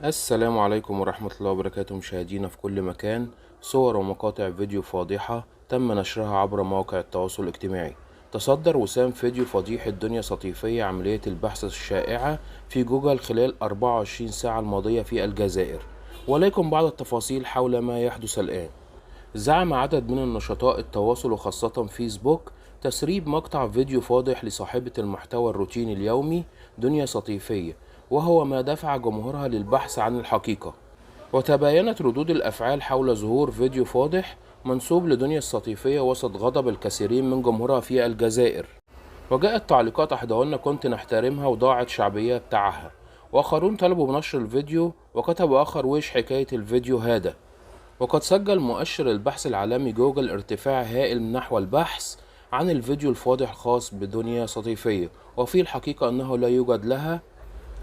السلام عليكم ورحمة الله وبركاته مشاهدينا في كل مكان. صور ومقاطع فيديو فاضحة تم نشرها عبر مواقع التواصل الاجتماعي. تصدر وسام فيديو فضيحة دنيا سطيفية عملية البحث الشائعة في جوجل خلال 24 ساعة الماضية في الجزائر، ولكم بعض التفاصيل حول ما يحدث الآن. زعم عدد من النشطاء التواصل وخاصة فيسبوك تسريب مقطع فيديو فاضح لصاحبة المحتوى الروتيني اليومي دنيا سطيفية، وهو ما دفع جمهورها للبحث عن الحقيقة. وتباينت ردود الأفعال حول ظهور فيديو فاضح منسوب لدنيا السطيفية وسط غضب الكثيرين من جمهورها في الجزائر. وجاءت تعليقات أحدهن كنت نحترمها وضاعت شعبية بتاعها، وآخرون طلبوا بنشر الفيديو، وكتب آخر ويش حكاية الفيديو هذا. وقد سجل مؤشر البحث العالمي جوجل ارتفاع هائل نحو البحث عن الفيديو الفاضح الخاص بدنيا سطيفية، وفي الحقيقة أنه لا يوجد لها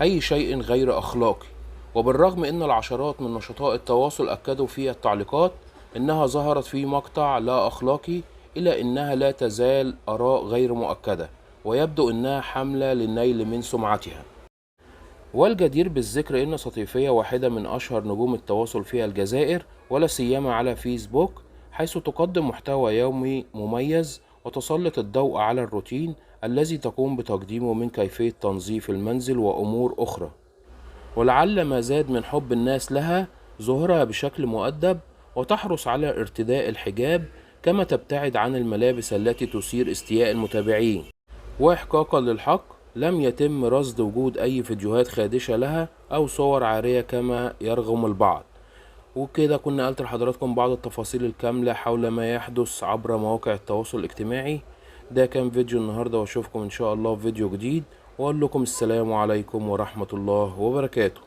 أي شيء غير أخلاقي. وبالرغم أن العشرات من نشطاء التواصل أكدوا في التعليقات أنها ظهرت في مقطع لا أخلاقي، إلا أنها لا تزال آراء غير مؤكدة، ويبدو أنها حملة للنيل من سمعتها. والجدير بالذكر أن سطيفية واحدة من أشهر نجوم التواصل في الجزائر، ولا سيما على فيسبوك، حيث تقدم محتوى يومي مميز وتسلط الضوء على الروتين الذي تقوم بتقديمه من كيفية تنظيف المنزل وأمور أخرى. ولعل ما زاد من حب الناس لها ظهورها بشكل مؤدب، وتحرص على ارتداء الحجاب، كما تبتعد عن الملابس التي تثير استياء المتابعين. وإحقاقا للحق، لم يتم رصد وجود أي فيديوهات خادشة لها أو صور عارية كما يرغم البعض. وكده كنا قلت لحضراتكم بعض التفاصيل الكاملة حول ما يحدث عبر مواقع التواصل الاجتماعي. ده كان فيديو النهاردة، واشوفكم إن شاء الله في فيديو جديد، وأقول لكم السلام عليكم ورحمة الله وبركاته.